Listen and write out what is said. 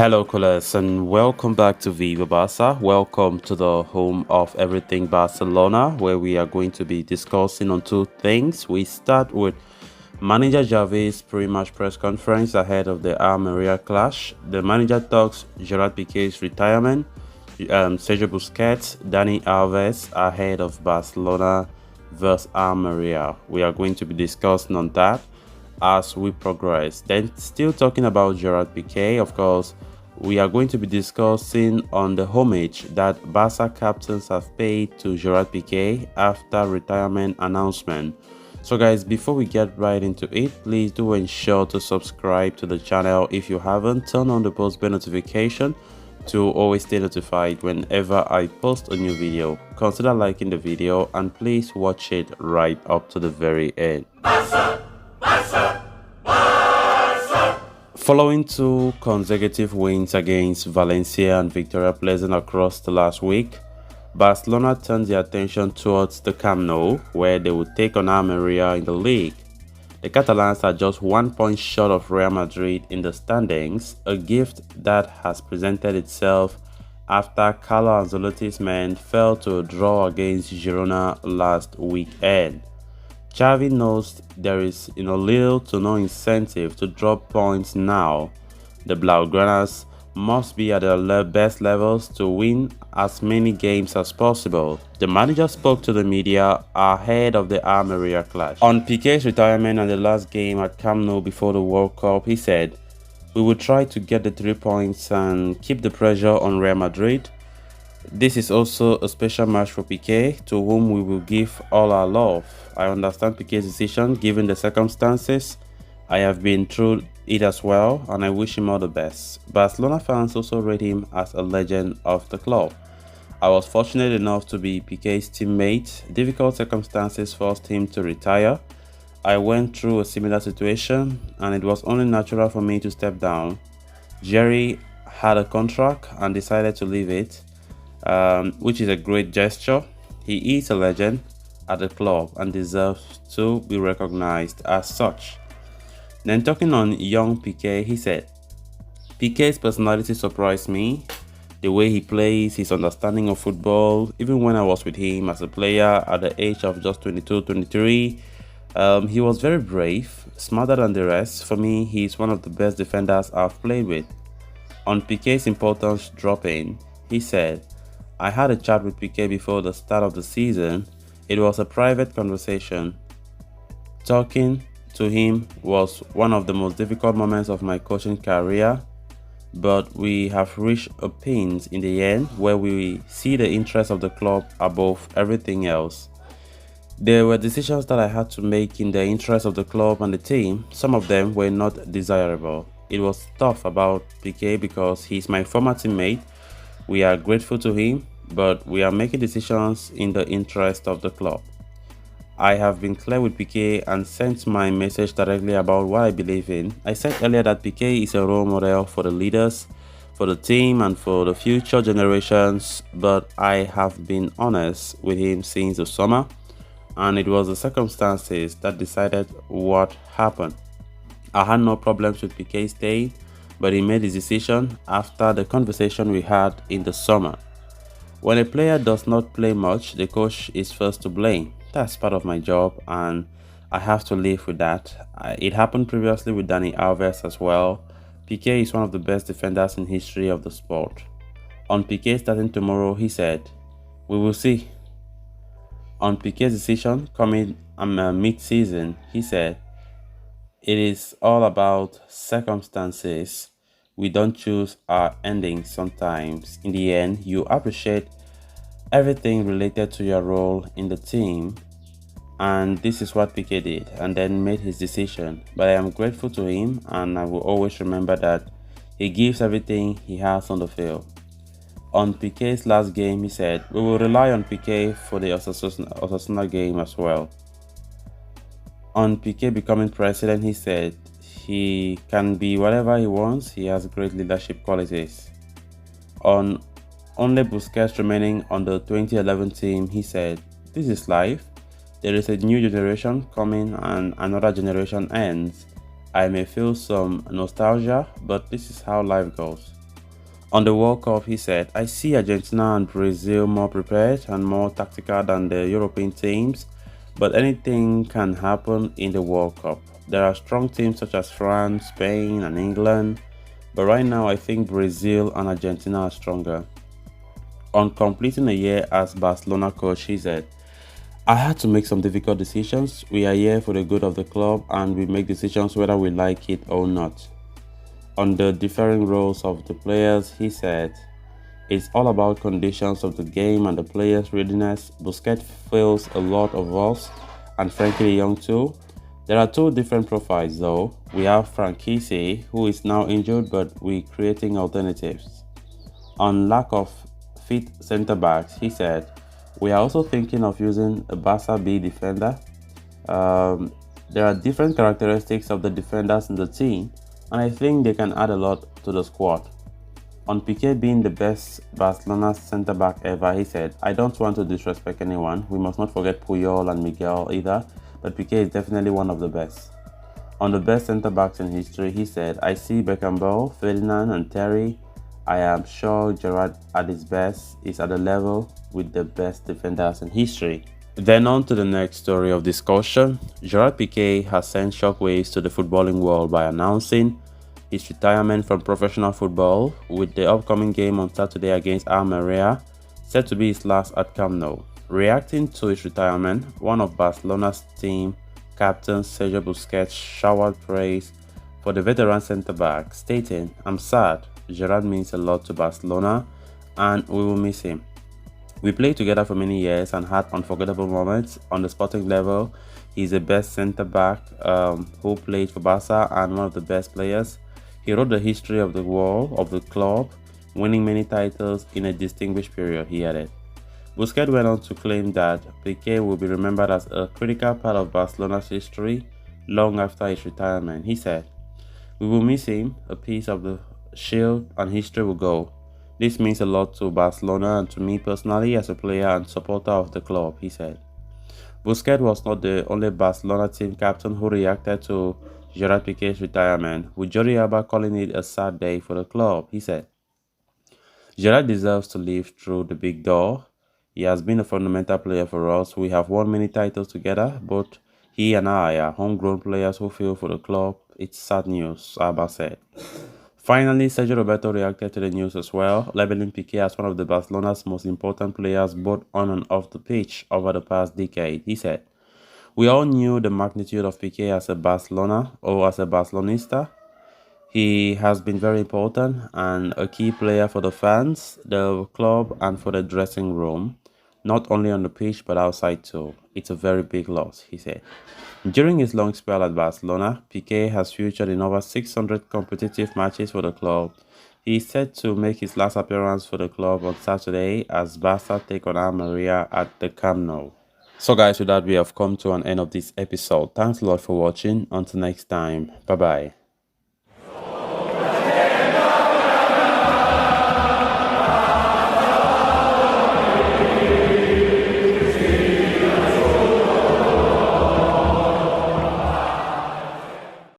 Hello, Colas, and welcome back to Viva Barca. Welcome to the home of everything Barcelona, where we are going to be discussing on two things. We start with manager Xavi's pre-match press conference ahead of the Almeria clash. The manager talks Gerard Pique's retirement, Sergio Busquets, Dani Alves ahead of Barcelona versus Almeria. We are going to be discussing on that as we progress. Then, still talking about Gerard Pique, of course, we are going to be discussing on the homage that Barca captains have paid to Gerard Pique after retirement announcement. So guys, before we get right into it, please do ensure to subscribe to the channel if you haven't. Turn on the post bell notification to always stay notified whenever I post a new video. Consider liking the video and please watch it right up to the very end. Following two consecutive wins against Valencia and Victoria Pleasant across the last week, Barcelona turned their attention towards the Camp Nou, where they would take on Almeria in the league. The Catalans are just 1 point short of Real Madrid in the standings, a gift that has presented itself after Carlo Ancelotti's men fell to a draw against Girona last weekend. Xavi knows there is little to no incentive to drop points now. The Blaugranas must be at their best levels to win as many games as possible. The manager spoke to the media ahead of the Almeria clash. On Pique's retirement and the last game at Camp Nou before the World Cup, he said, "We will try to get the 3 points and keep the pressure on Real Madrid. This is also a special match for Pique, to whom we will give all our love. I understand Pique's decision given the circumstances. I have been through it as well, and I wish him all the best." Barcelona fans also rate him as a legend of the club. "I was fortunate enough to be Pique's teammate. Difficult circumstances forced him to retire. I went through a similar situation, and it was only natural for me to step down. Jerry had a contract and decided to leave it, which is a great gesture. He is a legend at the club and deserves to be recognized as such." Then talking on young Pique, he said, "Pique's personality surprised me. The way he plays, his understanding of football, even when I was with him as a player at the age of just 22, 23, he was very brave, smarter than the rest. For me, he is one of the best defenders I've played with." On Pique's importance dropping, he said, "I had a chat with Pique before the start of the season. It was a private conversation. Talking to him was one of the most difficult moments of my coaching career, but we have reached a point in the end where we see the interest of the club above everything else. There were decisions that I had to make in the interest of the club and the team. Some of them were not desirable. It was tough about Pique because he's my former teammate. We are grateful to him, but we are making decisions in the interest of the club. I have been clear with Pique and sent my message directly about what I believe in. I said earlier that Pique is a role model for the leaders, for the team, and for the future generations, but I have been honest with him since the summer, and it was the circumstances that decided what happened. I had no problems with Pique staying, but he made his decision after the conversation we had in the summer. When a player does not play much, the coach is first to blame. That's part of my job, and I have to live with that. It happened previously with Dani Alves as well. Pique is one of the best defenders in history of the sport." On Pique starting tomorrow, he said, "We will see." On Pique's decision coming mid-season, he said, "It is all about circumstances. We don't choose our endings sometimes. In the end, you appreciate everything related to your role in the team, and this is what Pique did, and then made his decision. But I am grateful to him, and I will always remember that he gives everything he has on the field." On Pique's last game, he said, "We will rely on Pique for the Osasuna game as well." On Pique becoming president, he said, "He can be whatever he wants. He has great leadership qualities." On only Busquets remaining on the 2011 team, he said, "This is life. There is a new generation coming and another generation ends. I may feel some nostalgia, but this is how life goes." On the World Cup, he said, I see Argentina and Brazil more prepared and more tactical than the European teams, but anything can happen in the World Cup. There are strong teams such as France, Spain, and England, but right now I think Brazil and Argentina are stronger. On completing a year as Barcelona coach, he said, I had to make some difficult decisions. We are here for the good of the club and we make decisions whether we like it or not. On the differing roles of the players, he said, it's all about conditions of the game and the players' readiness. Busquets fails a lot of us, and frankly Young too. There are two different profiles though. We have Franquise, who is now injured, but we're creating alternatives. On lack of fit centre-backs, he said, we are also thinking of using a Barca B defender. There are different characteristics of the defenders in the team, and I think they can add a lot to the squad. On Pique being the best Barcelona centre-back ever, he said, I don't want to disrespect anyone. We must not forget Puyol and Miguel either, but Pique is definitely one of the best. On the best centre-backs in history, he said, I see Beckenbauer, Ferdinand and Terry. I am sure Gerrard at his best is at a level with the best defenders in history. Then on to the next story of discussion. Gerard Piqué has sent shockwaves to the footballing world by announcing his retirement from professional football, with the upcoming game on Saturday against Almeria set to be his last at Camp Nou. Reacting to his retirement, one of Barcelona's team captain Sergio Busquets showered praise for the veteran centre-back, stating, I'm sad, Gerard means a lot to Barcelona and we will miss him. We played together for many years and had unforgettable moments. On the sporting level, he's the best centre-back who played for Barca and one of the best players. He wrote the history of the world of the club, winning many titles in a distinguished period, he added. Busquets went on to claim that Piqué will be remembered as a critical part of Barcelona's history long after his retirement. He said, we will miss him, a piece of the shield and history will go. This means a lot to Barcelona and to me personally as a player and supporter of the club, he said. Busquets was not the only Barcelona team captain who reacted to Gerard Piqué's retirement, with Jordi Alba calling it a sad day for the club. He said, Gerard deserves to live through the big door. He has been a fundamental player for us. We have won many titles together, but he and I are homegrown players who feel for the club. It's sad news, Alba said. Finally, Sergio Roberto reacted to the news as well, labeling Piqué as one of the Barcelona's most important players both on and off the pitch over the past decade. He said, we all knew the magnitude of Piqué as a Barcelonista. He has been very important and a key player for the fans, the club, and for the dressing room, not only on the pitch but outside too. It's a very big loss, he said. During his long spell at Barcelona, Piqué has featured in over 600 competitive matches for the club. He is set to make his last appearance for the club on Saturday as Barca take on Almeria at the Camp Nou. So guys, with that we have come to an end of this episode. Thanks a lot for watching. Until next time, bye bye.